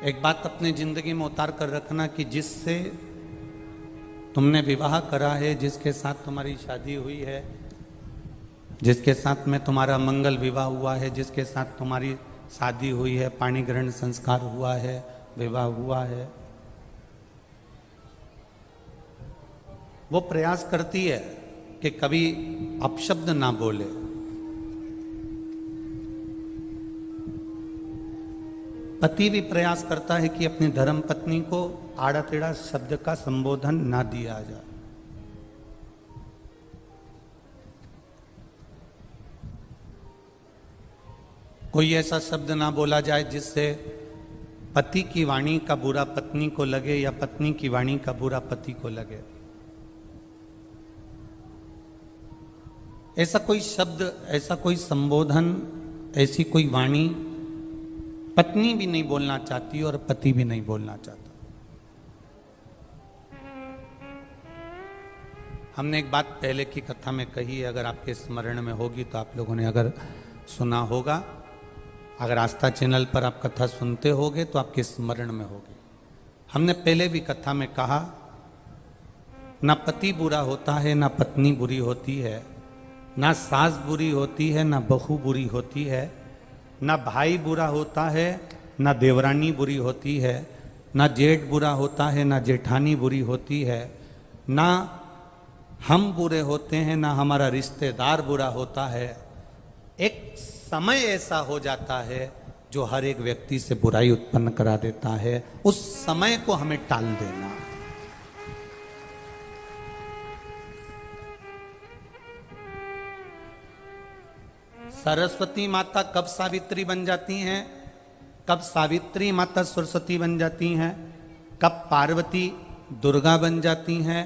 एक बात अपनी जिंदगी में उतार कर रखना कि जिससे तुमने विवाह करा है, जिसके साथ तुम्हारी शादी हुई है, जिसके साथ में तुम्हारा मंगल विवाह हुआ है, जिसके साथ तुम्हारी शादी हुई है, पाणी ग्रहण संस्कार हुआ है, विवाह हुआ है, वो प्रयास करती है कि कभी अपशब्द ना बोले। पति भी प्रयास करता है कि अपनी धर्म पत्नी को आड़ा टेढ़ा शब्द का संबोधन ना दिया जाए। कोई ऐसा शब्द ना बोला जाए जिससे पति की वाणी का बुरा पत्नी को लगे या पत्नी की वाणी का बुरा पति को लगे। ऐसा कोई शब्द, ऐसा कोई संबोधन, ऐसी कोई वाणी पत्नी भी नहीं बोलना चाहती और पति भी नहीं बोलना चाहता। हमने एक बात पहले की कथा में कही है, अगर आपके स्मरण में होगी तो आप लोगों ने अगर सुना होगा, अगर आस्था चैनल पर आप कथा सुनते होगे तो आपके स्मरण में होगी। हमने पहले भी कथा में कहा, ना पति बुरा होता है, ना पत्नी बुरी होती है, ना सास बुरी होती है, ना बहू बुरी होती है, ना भाई बुरा होता है, ना देवरानी बुरी होती है, ना जेठ बुरा होता है, ना जेठानी बुरी होती है, ना हम बुरे होते हैं, ना हमारा रिश्तेदार बुरा होता है। एक समय ऐसा हो जाता है जो हर एक व्यक्ति से बुराई उत्पन्न करा देता है। उस समय को हमें टाल देना। सरस्वती माता कब सावित्री बन जाती हैं, कब सावित्री माता सरस्वती बन जाती हैं, कब पार्वती दुर्गा बन जाती हैं,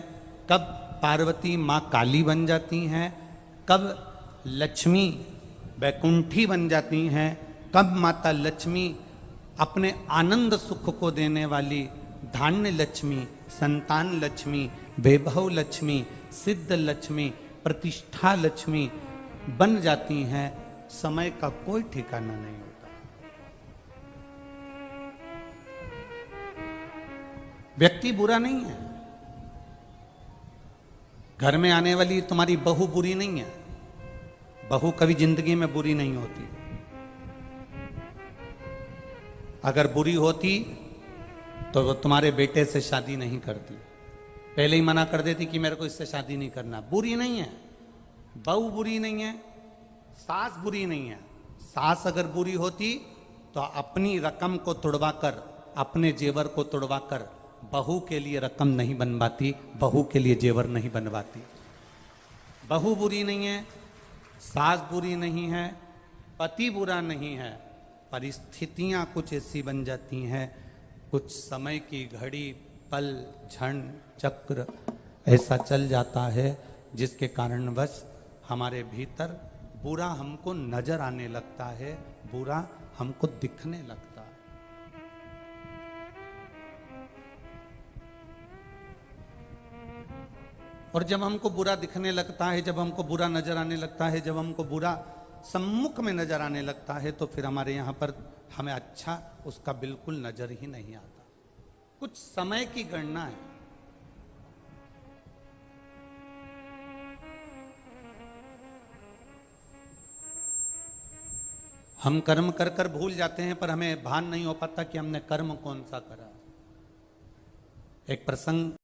कब पार्वती माँ काली बन जाती हैं, कब लक्ष्मी वैकुंठी बन जाती हैं, कब माता लक्ष्मी अपने आनंद सुख को देने वाली धान्य लक्ष्मी, संतान लक्ष्मी, वैभव लक्ष्मी, सिद्ध लक्ष्मी, प्रतिष्ठा लक्ष्मी बन जाती हैं, समय का कोई ठिकाना नहीं होता। व्यक्ति बुरा नहीं है, घर में आने वाली तुम्हारी बहू बुरी नहीं है। बहू कभी जिंदगी में बुरी नहीं होती। अगर बुरी होती तो वो तुम्हारे बेटे से शादी नहीं करती, पहले ही मना कर देती कि मेरे को इससे शादी नहीं करना। बुरी नहीं है, बहू बुरी नहीं है, सास बुरी नहीं है। सास अगर बुरी होती तो अपनी रकम को तुड़वाकर, अपने जेवर को तुड़वाकर बहू के लिए रकम नहीं बनवाती, बहू के लिए जेवर नहीं बनवाती। बहू बुरी नहीं है, सास बुरी नहीं है, पति बुरा नहीं है। परिस्थितियां कुछ ऐसी बन जाती हैं, कुछ समय की घड़ी, पल, क्षण, चक्र ऐसा चल जाता है जिसके कारणवश हमारे भीतर बुरा हमको नजर आने लगता है, बुरा हमको दिखने लगता है। और जब हमको बुरा दिखने लगता है, जब हमको बुरा नजर आने लगता है, जब हमको बुरा सम्मुख में नजर आने लगता है, तो फिर हमारे यहाँ पर हमें अच्छा उसका बिल्कुल नजर ही नहीं आता। कुछ समय की गणना है। हम कर्म कर कर भूल जाते हैं, पर हमें भान नहीं हो पाता कि हमने कर्म कौन सा करा। एक प्रसंग